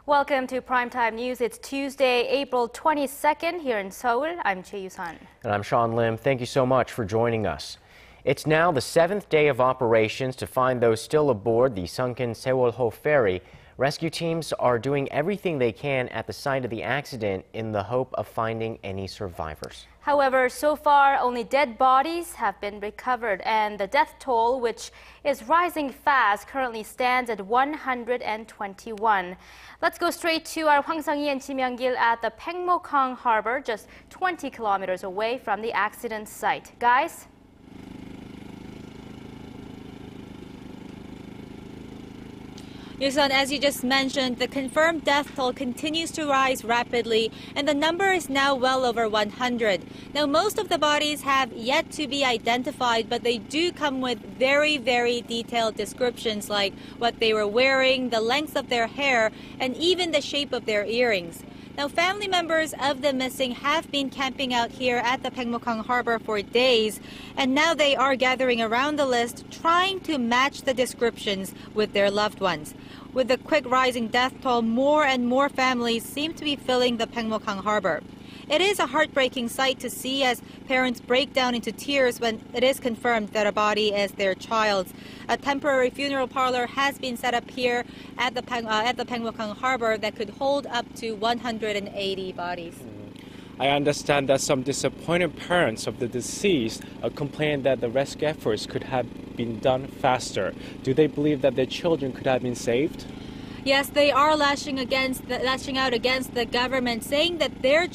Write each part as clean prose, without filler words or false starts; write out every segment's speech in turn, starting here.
Welcome to Primetime News. It's Tuesday, April 22nd here in Seoul. I'm Choi Yu-sun. And I'm Sean Lim. Thank you so much for joining us. It's now the 7th day of operations to find those still aboard the sunken Sewol-ho ferry. Rescue teams are doing everything they can at the site of the accident in the hope of finding any survivors. However, so far, only dead bodies have been recovered, and the death toll, which is rising fast, currently stands at 121. Let's go straight to our Sung-hee and Myung-kil at the Paengmok-hang Harbor, just 20 kilometers away from the accident site. Guys? Yusun, as you just mentioned, the confirmed death toll continues to rise rapidly, and the number is now well over 100. Now, most of the bodies have yet to be identified, but they do come with very, very detailed descriptions like what they were wearing, the length of their hair, and even the shape of their earrings. Now, family members of the missing have been camping out here at the Paengmok-hang Harbor for days, and now they are gathering around the list, trying to match the descriptions with their loved ones. With the quick rising death toll, more and more families seem to be filling the Paengmok-hang Harbor. It is a heartbreaking sight to see as parents break down into tears when it is confirmed that a body is their child's. A temporary funeral parlor has been set up here at the Paengmok-hang Harbor that could hold up to 180 bodies. I understand that some disappointed parents of the deceased complain that the rescue efforts could have been done faster. Do they believe that their children could have been saved? Yes, they are lashing out against the government, saying that their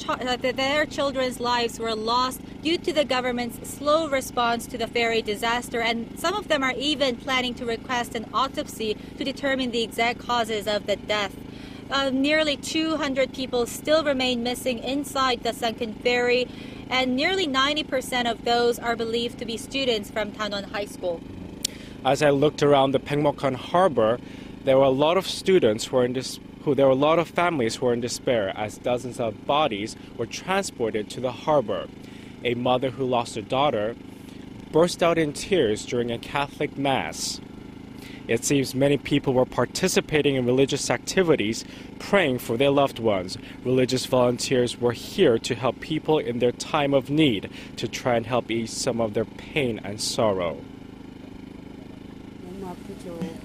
children's lives were lost due to the government's slow response to the ferry disaster, and some of them are even planning to request an autopsy to determine the exact causes of the death. Nearly 200 people still remain missing inside the sunken ferry, and nearly 90% of those are believed to be students from Tanwon High School. As I looked around the Paengmok-hang Harbor, there were a lot of students there were a lot of families who were in despair as dozens of bodies were transported to the harbor. A mother who lost her daughter burst out in tears during a Catholic mass. It seems many people were participating in religious activities, praying for their loved ones. Religious volunteers were here to help people in their time of need, to try and help ease some of their pain and sorrow.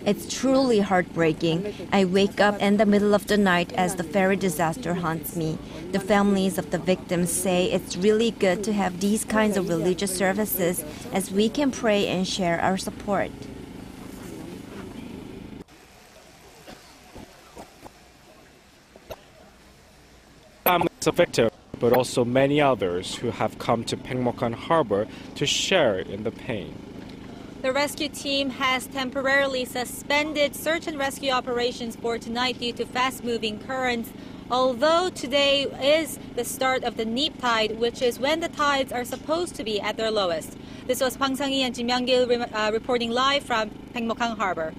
It's truly heartbreaking. I wake up in the middle of the night as the ferry disaster haunts me. The families of the victims say it's really good to have these kinds of religious services as we can pray and share our support. Families of victims, but also many others who have come to Paengmok-hang Harbor to share in the pain. The rescue team has temporarily suspended search and rescue operations for tonight due to fast-moving currents, although today is the start of the neap tide, which is when the tides are supposed to be at their lowest. This was Sung-hee and Myung-kil reporting live from Paengmok-hang Harbor.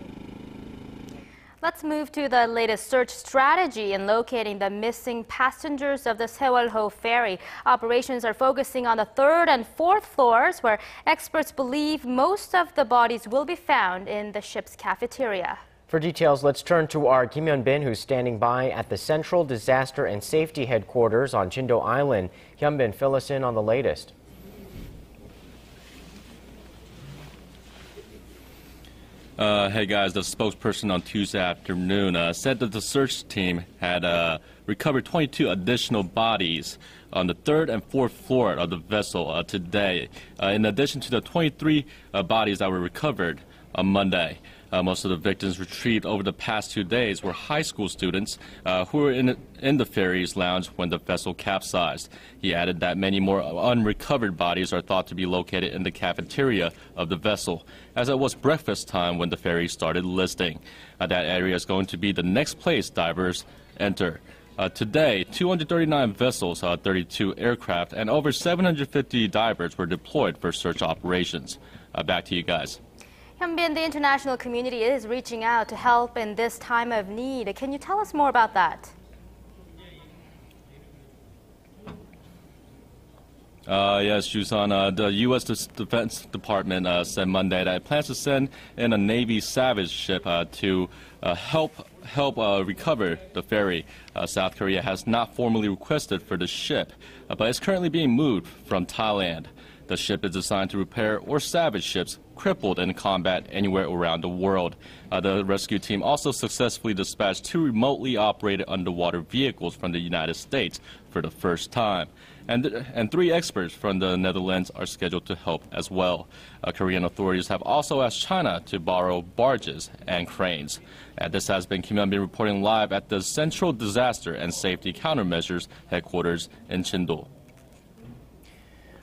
Let's move to the latest search strategy in locating the missing passengers of the Sewol-ho ferry. Operations are focusing on the 3rd and 4th floors, where experts believe most of the bodies will be found in the ship's cafeteria. For details, let's turn to our Kim Hyun-bin, who's standing by at the Central Disaster and Safety Headquarters on Jindo Island. Hyun-bin, fill us in on the latest. Hey guys, the spokesperson on Tuesday afternoon said that the search team had recovered 22 additional bodies on the 3rd and 4th floor of the vessel today, in addition to the 23 bodies that were recovered on Monday. Most of the victims retrieved over the past 2 days were high school students who were in the ferry's lounge when the vessel capsized. He added that many more unrecovered bodies are thought to be located in the cafeteria of the vessel, as it was breakfast time when the ferry started listing. That area is going to be the next place divers enter. Today, 239 vessels, 32 aircraft, and over 750 divers were deployed for search operations. Back to you guys. Hyun-bin, the international community is reaching out to help in this time of need. Can you tell us more about that? Yes, Jusan. The U.S. Defense Department said Monday that it plans to send in a Navy Savage ship to help recover the ferry. South Korea has not formally requested for the ship, but it's currently being moved from Thailand. The ship is designed to repair or salvage ships crippled in combat anywhere around the world. The rescue team also successfully dispatched 2 remotely operated underwater vehicles from the United States for the first time. And 3 experts from the Netherlands are scheduled to help as well. Korean authorities have also asked China to borrow barges and cranes. This has been Kim Hyun-bin reporting live at the Central Disaster and Safety Countermeasures headquarters in Chindol.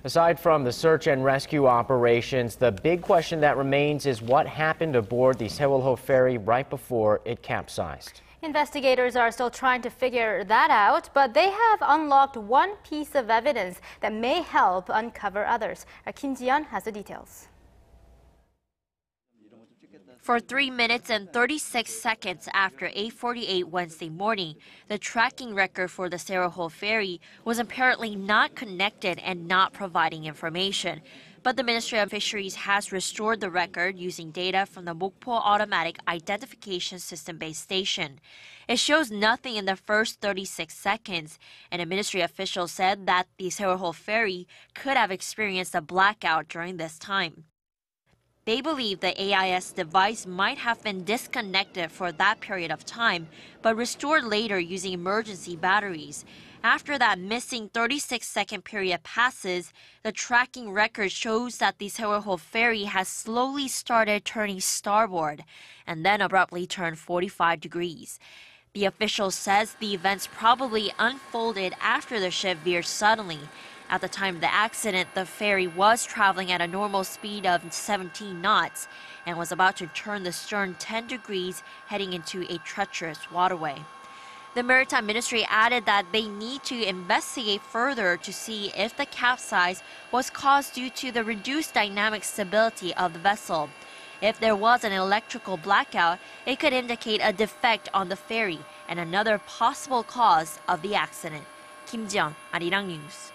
Aside from the search and rescue operations, the big question that remains is what happened aboard the Sewol-ho ferry right before it capsized. Investigators are still trying to figure that out, but they have unlocked one piece of evidence that may help uncover others. Kim Ji-yeon has the details. For 3 minutes and 36 seconds after 8:48 Wednesday morning, the tracking record for the Sewol-ho ferry was apparently not connected and not providing information. But the Ministry of Fisheries has restored the record using data from the Mokpo Automatic Identification System base station. It shows nothing in the first 36 seconds, and a ministry official said that the Sewol-ho ferry could have experienced a blackout during this time. They believe the AIS device might have been disconnected for that period of time, but restored later using emergency batteries. After that missing 36-second period passes, the tracking record shows that the Sewol-ho ferry has slowly started turning starboard and then abruptly turned 45 degrees. The official says the events probably unfolded after the ship veered suddenly. At the time of the accident, the ferry was traveling at a normal speed of 17 knots and was about to turn the stern 10 degrees, heading into a treacherous waterway. The Maritime Ministry added that they need to investigate further to see if the capsize was caused due to the reduced dynamic stability of the vessel. If there was an electrical blackout, it could indicate a defect on the ferry and another possible cause of the accident. Kim Ji-yeon, Arirang News.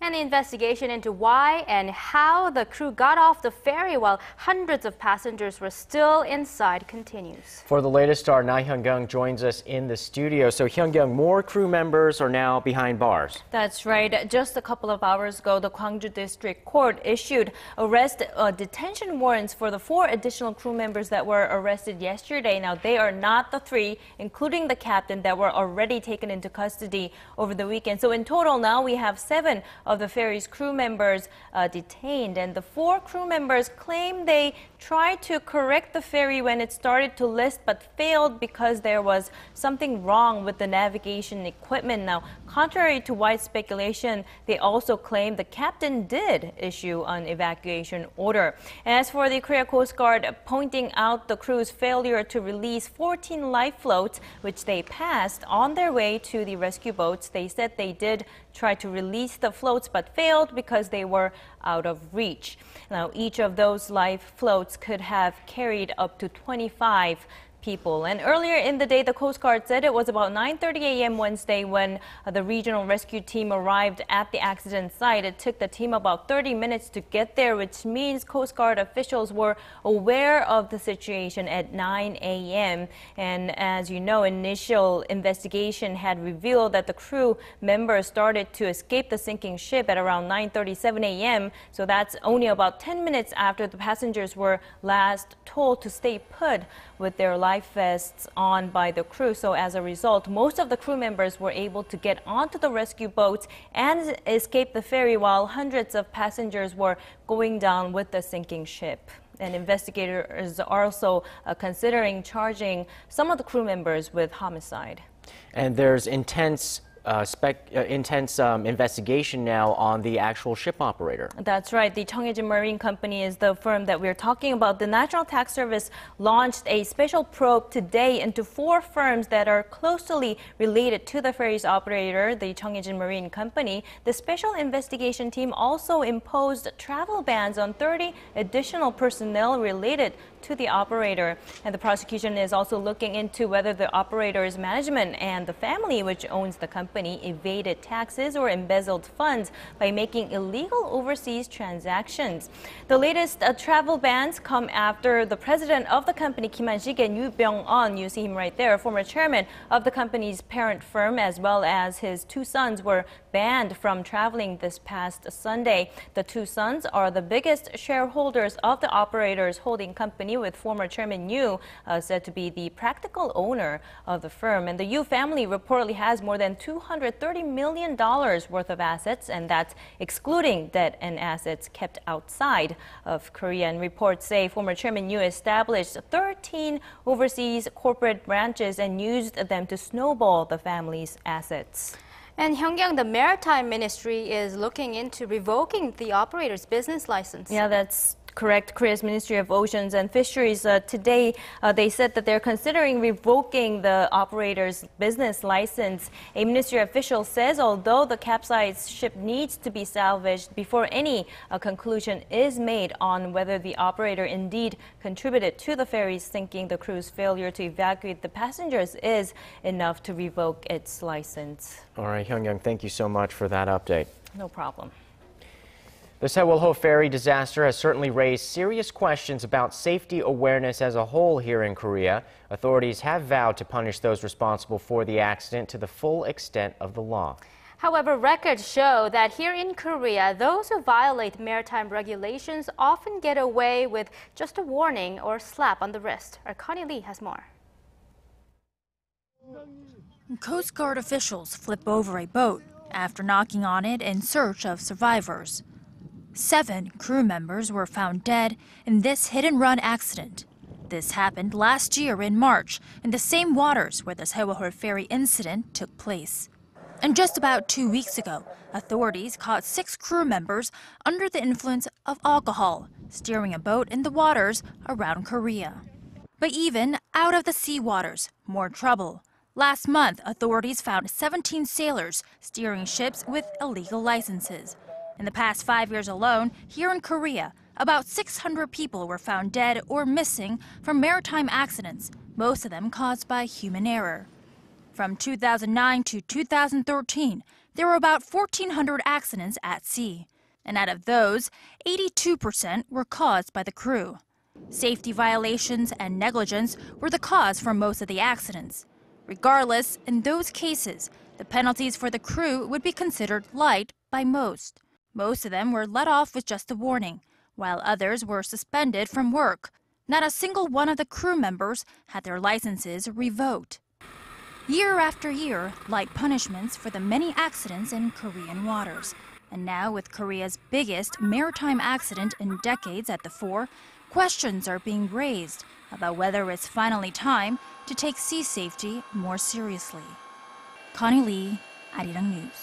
And the investigation into why and how the crew got off the ferry while hundreds of passengers were still inside continues. For the latest, our Na Hyung-kyung joins us in the studio. So Hyung-kyung, more crew members are now behind bars. That's right. Just a couple of hours ago, the Gwangju District Court issued detention warrants for the 4 additional crew members that were arrested yesterday. Now, they are not the 3, including the captain, that were already taken into custody over the weekend. So in total, now we have 7 of the ferry's crew members detained, and the 4 crew members claim they tried to correct the ferry when it started to list but failed because there was something wrong with the navigation equipment. Now, contrary to wide speculation, they also claim the captain did issue an evacuation order. As for the Korea Coast Guard pointing out the crew's failure to release 14 life floats, which they passed on their way to the rescue boats, they said they did try to release the floats but failed because they were out of reach. Now, each of those life floats could have carried up to 25 people. And earlier in the day, the Coast Guard said it was about 9:30 a.m. Wednesday when the regional rescue team arrived at the accident site. It took the team about 30 minutes to get there, which means Coast Guard officials were aware of the situation at 9 a.m. And as you know, initial investigation had revealed that the crew members started to escape the sinking ship at around 9:37 a.m. So that's only about 10 minutes after the passengers were last told to stay put with their life vests on by the crew. So as a result, most of the crew members were able to get onto the rescue boats and escape the ferry while hundreds of passengers were going down with the sinking ship. And investigators are also considering charging some of the crew members with homicide. And there's intense investigation now on the actual ship operator. That's right. The Cheongjin Marine Company is the firm that we're talking about. The National Tax Service launched a special probe today into 4 firms that are closely related to the ferry's operator, the Cheongjin Marine Company. The special investigation team also imposed travel bans on 30 additional personnel related to the operator. And the prosecution is also looking into whether the operator's management and the family which owns the company company evaded taxes or embezzled funds by making illegal overseas transactions. The latest travel bans come after the president of the company, Kim Han-sik, and Yoo Byung-eun, you see him right there, former chairman of the company's parent firm, as well as his two sons, were banned from traveling this past Sunday. The two sons are the biggest shareholders of the operator's holding company, with former chairman Yoo said to be the practical owner of the firm. And the Yoo family reportedly has more than $230 million worth of assets, and that's excluding debt and assets kept outside of Korea. And reports say former chairman Yoo established 13 overseas corporate branches and used them to snowball the family's assets. And Hyung, the Maritime Ministry is looking into revoking the operator's business license. Yeah, that's correct. Korea's Ministry of Oceans and Fisheries today, they said that they're considering revoking the operator's business license. A ministry official says although the capsized ship needs to be salvaged before any conclusion is made on whether the operator indeed contributed to the ferry's sinking, the crew's failure to evacuate the passengers is enough to revoke its license. All right, Hyung, thank you so much for that update. No problem. The Sewol-ho ferry disaster has certainly raised serious questions about safety awareness as a whole here in Korea. Authorities have vowed to punish those responsible for the accident to the full extent of the law. However, records show that here in Korea, those who violate maritime regulations often get away with just a warning or slap on the wrist. Our Connie Lee has more. Coast Guard officials flip over a boat after knocking on it in search of survivors. 7 crew members were found dead in this hit-and-run accident. This happened last year in March in the same waters where the Sewol-ho ferry incident took place. And just about 2 weeks ago, authorities caught 6 crew members under the influence of alcohol, steering a boat in the waters around Korea. But even out of the sea waters, more trouble. Last month, authorities found 17 sailors steering ships with illegal licenses. In the past 5 years alone, here in Korea, about 600 people were found dead or missing from maritime accidents, most of them caused by human error. From 2009 to 2013, there were about 1,400 accidents at sea. And out of those, 82% were caused by the crew. Safety violations and negligence were the cause for most of the accidents. Regardless, in those cases, the penalties for the crew would be considered light by most. Most of them were let off with just a warning, while others were suspended from work. Not a single one of the crew members had their licenses revoked. Year after year, light punishments for the many accidents in Korean waters. And now, with Korea's biggest maritime accident in decades at the fore, questions are being raised about whether it's finally time to take sea safety more seriously. Connie Lee, Arirang News.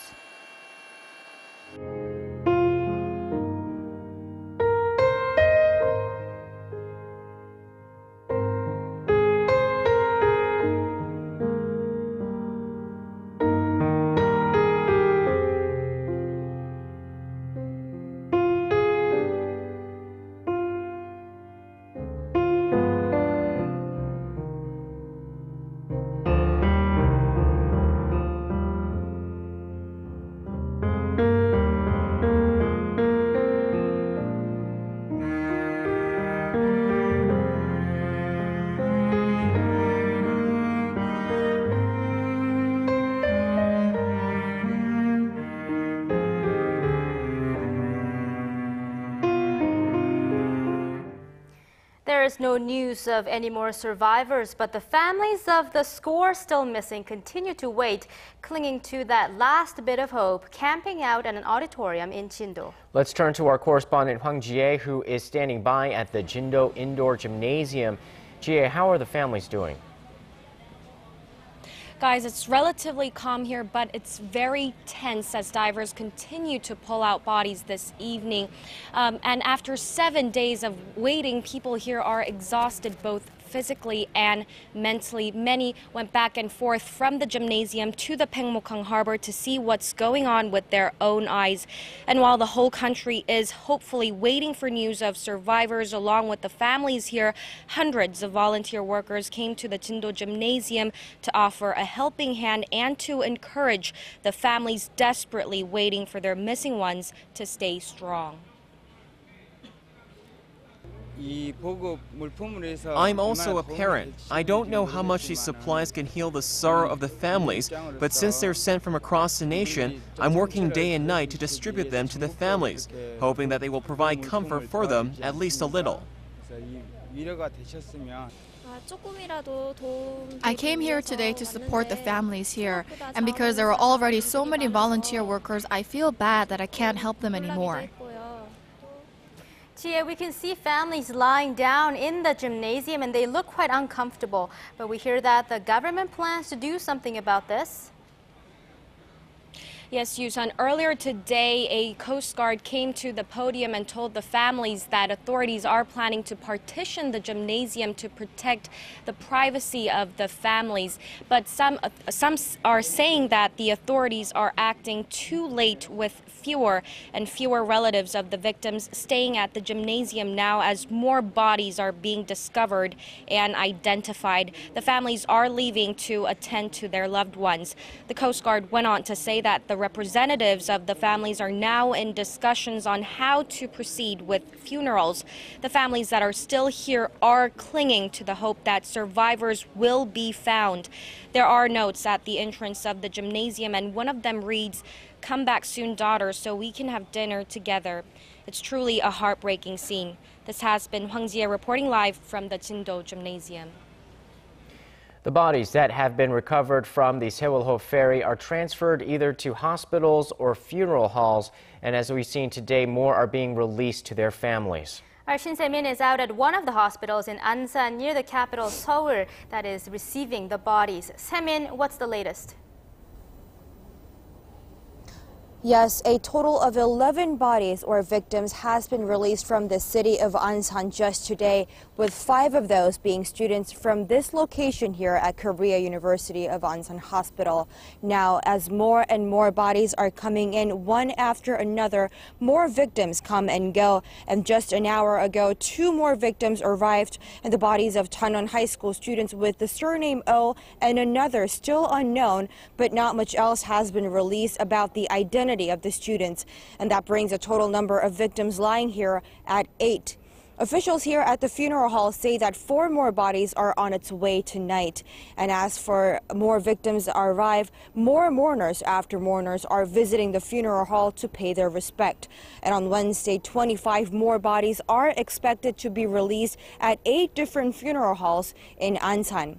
There is no news of any more survivors, but the families of the score still missing continue to wait, clinging to that last bit of hope, camping out at an auditorium in Jindo. Let's turn to our correspondent Hwang, who is standing by at the Jindo Indoor Gymnasium. Jie, how are the families doing? Guys, it's relatively calm here, but it's very tense as divers continue to pull out bodies this evening. And after 7 days of waiting, people here are exhausted both physically and mentally. Many went back and forth from the gymnasium to the Paengmok-hang Harbor to see what's going on with their own eyes. And while the whole country is hopefully waiting for news of survivors along with the families here, hundreds of volunteer workers came to the Jindo Gymnasium to offer a helping hand and to encourage the families desperately waiting for their missing ones to stay strong. I'm also a parent. I don't know how much these supplies can heal the sorrow of the families, but since they're sent from across the nation, I'm working day and night to distribute them to the families, hoping that they will provide comfort for them, at least a little. I came here today to support the families here, and because there are already so many volunteer workers, I feel bad that I can't help them anymore. Gia, we can see families lying down in the gymnasium and they look quite uncomfortable, but we hear that the government plans to do something about this. Yes, Yusun. Earlier today, a Coast Guard came to the podium and told the families that authorities are planning to partition the gymnasium to protect the privacy of the families. But some are saying that the authorities are acting too late, with fewer and fewer relatives of the victims staying at the gymnasium now as more bodies are being discovered and identified. The families are leaving to attend to their loved ones. The Coast Guard went on to say that the representatives of the families are now in discussions on how to proceed with funerals. The families that are still here are clinging to the hope that survivors will be found. There are notes at the entrance of the gymnasium, and one of them reads, "Come back soon, daughter, so we can have dinner together." It's truly a heartbreaking scene. This has been Hwang reporting live from the Jindo Gymnasium. The bodies that have been recovered from the Sewol-ho ferry are transferred either to hospitals or funeral halls, and as we've seen today, more are being released to their families. Our Shin Se-min is out at one of the hospitals in Ansan near the capital Seoul that is receiving the bodies. Se-min, what's the latest? Yes, a total of 11 bodies or victims has been released from the city of Ansan just today, with 5 of those being students from this location here at Korea University of Ansan Hospital. Now, as more and more bodies are coming in one after another, more victims come and go. And just an hour ago, 2 more victims arrived, and the bodies of Tanwon High School students with the surname Oh and another still unknown, but not much else has been released about the identity of the students, and that brings a total number of victims lying here at 8. Officials here at the funeral hall say that 4 more bodies are on its way tonight. And as for more victims arrive, more mourners after mourners are visiting the funeral hall to pay their respect. And on Wednesday, 25 more bodies are expected to be released at 8 different funeral halls in Ansan.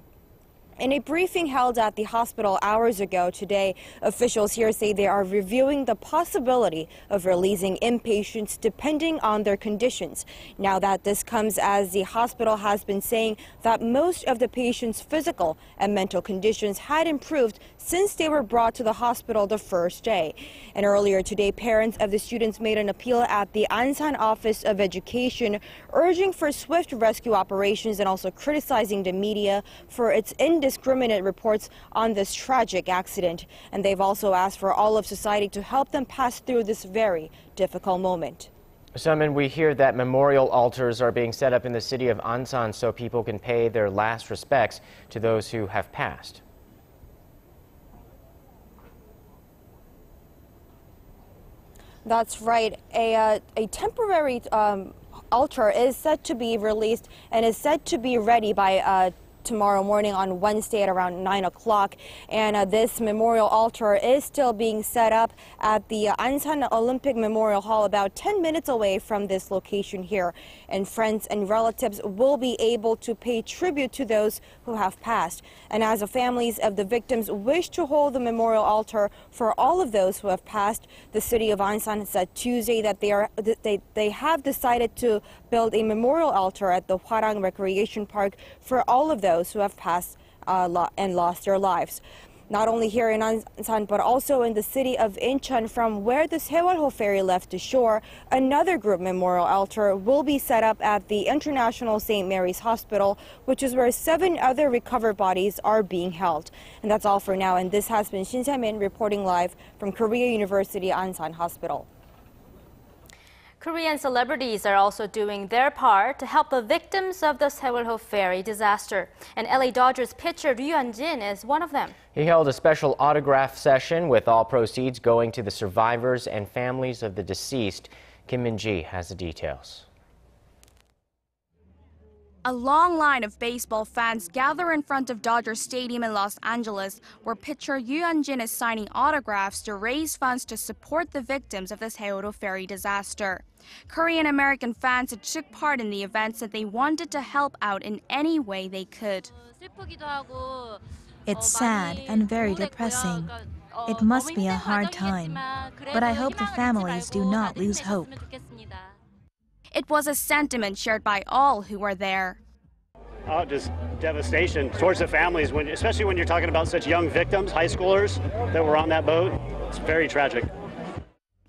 In a briefing held at the hospital hours ago today, officials here say they are reviewing the possibility of releasing inpatients depending on their conditions. Now that this comes as the hospital has been saying that most of the patients' physical and mental conditions had improved since they were brought to the hospital the first day. And earlier today, parents of the students made an appeal at the Ansan Office of Education, urging for swift rescue operations and also criticizing the media for its indiscriminate reports on this tragic accident. And they've also asked for all of society to help them pass through this very difficult moment. Sumin, we hear that memorial altars are being set up in the city of Ansan so people can pay their last respects to those who have passed. That's right. A temporary altar is set to be released and is said to be ready by tomorrow morning on Wednesday at around 9 o'clock. And this memorial altar is still being set up at the Ansan Olympic Memorial Hall, about 10 minutes away from this location here. And friends and relatives will be able to pay tribute to those who have passed. And as the families of the victims wish to hold the memorial altar for all of those who have passed, the city of Ansan said Tuesday that they have decided to build a memorial altar at the Hwang Recreation Park for all of those who have passed and lost their lives. not only here in Ansan but also in the city of Incheon, from where the Sewol-ho ferry left to shore. Another group memorial altar will be set up at the International St. Mary's Hospital, which is where 7 other recovered bodies are being held. And that's all for now, and this has been Shin Se-min reporting live from Korea University Ansan Hospital. Korean celebrities are also doing their part to help the victims of the Sewol-ho ferry disaster. And LA Dodgers pitcher Ryu Hyun-jin is one of them. He held a special autograph session with all proceeds going to the survivors and families of the deceased. Kim Min-ji has the details. A long line of baseball fans gather in front of Dodger Stadium in Los Angeles, where pitcher Ryu Hyun-jin is signing autographs to raise funds to support the victims of the Sewol-ho ferry disaster. Korean-American fans who took part in the event said they wanted to help out in any way they could. It's sad and very depressing. It must be a hard time, but I hope the families do not lose hope. It was a sentiment shared by all who were there. Just devastation towards the families, especially when you're talking about such young victims, high schoolers that were on that boat. It's very tragic.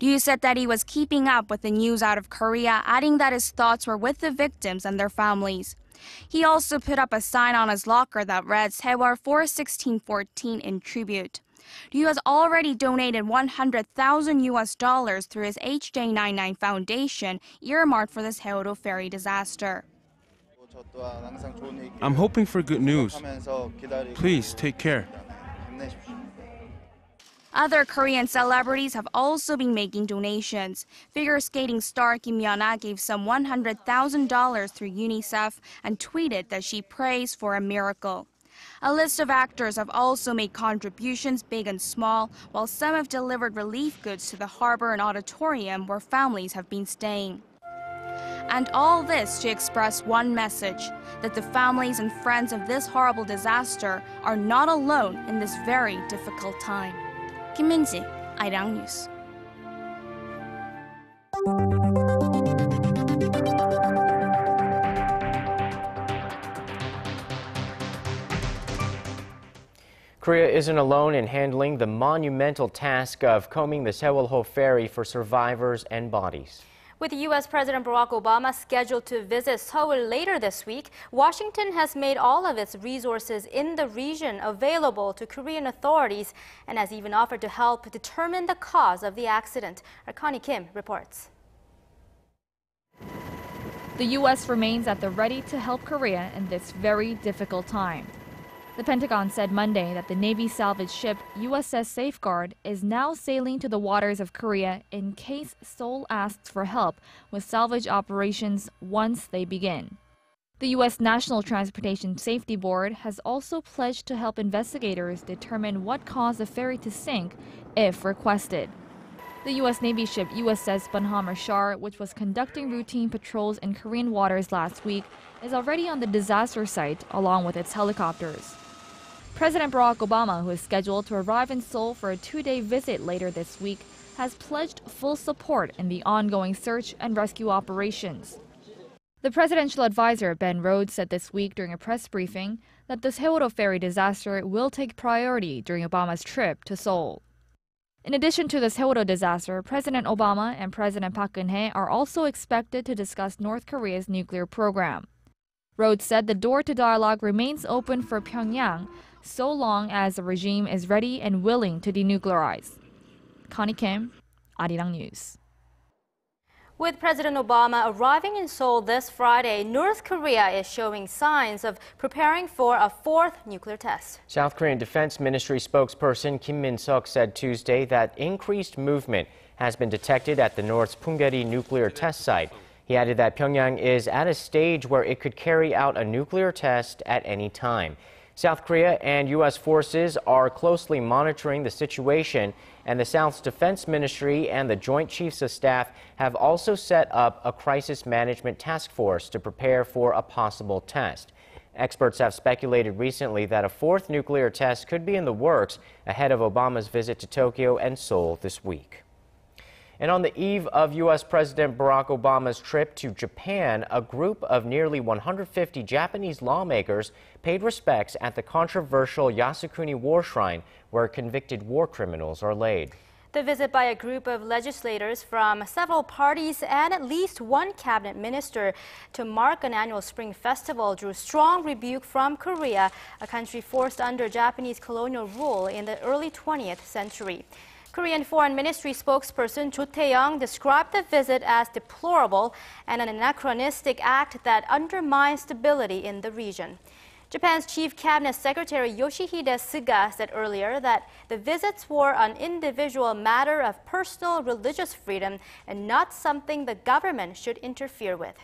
Ryu said that he was keeping up with the news out of Korea, adding that his thoughts were with the victims and their families. He also put up a sign on his locker that read "Sewol 4/16/14" in tribute. Ryu has already donated $100,000 through his HJ99 Foundation, earmarked for the Sewol-ho ferry disaster. I'm hoping for good news. Please take care. Other Korean celebrities have also been making donations. Figure skating star Kim Yeon-ah gave some $100,000 through UNICEF and tweeted that she prays for a miracle. A list of actors have also made contributions, big and small, while some have delivered relief goods to the harbor and auditorium where families have been staying. And all this to express one message, that the families and friends of this horrible disaster are not alone in this very difficult time. Kim Min-ji, Arirang News. Korea isn't alone in handling the monumental task of combing the Sewol-ho ferry for survivors and bodies. With U.S. President Barack Obama scheduled to visit Seoul later this week, Washington has made all of its resources in the region available to Korean authorities and has even offered to help determine the cause of the accident. Our Connie Kim reports. The U.S. remains at the ready to help Korea in this very difficult time. The Pentagon said Monday that the Navy salvage ship USS Safeguard is now sailing to the waters of Korea in case Seoul asks for help with salvage operations once they begin. The U.S. National Transportation Safety Board has also pledged to help investigators determine what caused the ferry to sink if requested. The U.S. Navy ship USS Bonhomme Richard, which was conducting routine patrols in Korean waters last week, is already on the disaster site along with its helicopters. President Barack Obama, who is scheduled to arrive in Seoul for a 2-day visit later this week, has pledged full support in the ongoing search and rescue operations. The presidential advisor, Ben Rhodes, said this week during a press briefing that the Sewol-ho ferry disaster will take priority during Obama's trip to Seoul. In addition to the Sewol-ho disaster, President Obama and President Park Geun-hye are also expected to discuss North Korea's nuclear program. Rhodes said the door to dialogue remains open for Pyongyang so long as the regime is ready and willing to denuclearize. Connie Kim, Arirang News. With President Obama arriving in Seoul this Friday, North Korea is showing signs of preparing for a 4th nuclear test. South Korean Defense Ministry spokesperson Kim Min-seok said Tuesday that increased movement has been detected at the North's Punggye-ri nuclear test site. He added that Pyongyang is at a stage where it could carry out a nuclear test at any time. South Korea and U.S. forces are closely monitoring the situation, and the South's Defense Ministry and the Joint Chiefs of Staff have also set up a crisis management task force to prepare for a possible test. Experts have speculated recently that a 4th nuclear test could be in the works ahead of Obama's visit to Tokyo and Seoul this week. And on the eve of U.S. President Barack Obama's trip to Japan, a group of nearly 150 Japanese lawmakers paid respects at the controversial Yasukuni war shrine, where convicted war criminals are laid. The visit by a group of legislators from several parties and at least one cabinet minister to mark an annual spring festival drew strong rebuke from Korea, a country forced under Japanese colonial rule in the early 20th century. Korean Foreign Ministry spokesperson Cho Tae-young described the visit as deplorable and an anachronistic act that undermines stability in the region. Japan's Chief Cabinet Secretary Yoshihide Suga said earlier that the visits were an individual matter of personal religious freedom and not something the government should interfere with.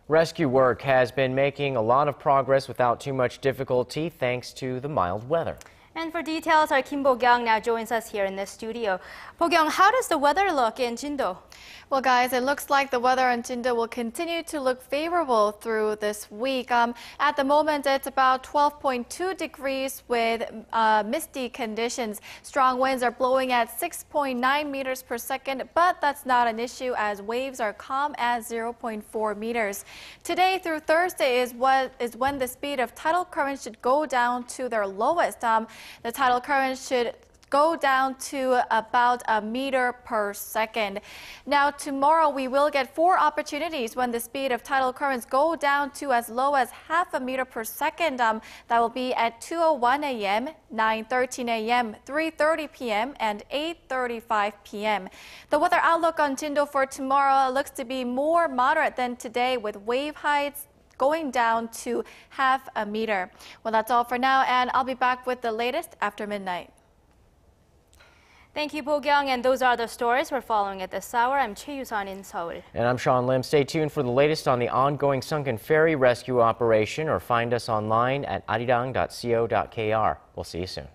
Rescue work has been making a lot of progress without too much difficulty thanks to the mild weather. And for details, our Kim Bo-kyung now joins us here in the studio. Bo-kyung, how does the weather look in Jindo? Well, guys, it looks like the weather in Jindo will continue to look favorable through this week. At the moment, it's about 12.2 degrees with misty conditions. Strong winds are blowing at 6.9 meters per second, but that's not an issue as waves are calm at 0.4 meters. Today through Thursday is when the speed of tidal currents should go down to their lowest. The tidal current should go down to about a meter per second. Now, tomorrow we will get 4 opportunities when the speed of tidal currents go down to as low as half a meter per second. That will be at 2:01 a.m., 9:13 a.m., 3:30 p.m., and 8:35 p.m. The weather outlook on Jindo for tomorrow looks to be more moderate than today, with wave heights going down to half a meter. Well, that's all for now, and I'll be back with the latest after midnight. Thank you, Bo-kyung, and those are the stories we're following at this hour. I'm Choi Yu-sun in Seoul. And I'm Sean Lim. Stay tuned for the latest on the ongoing sunken ferry rescue operation or find us online at arirang.co.kr. We'll see you soon.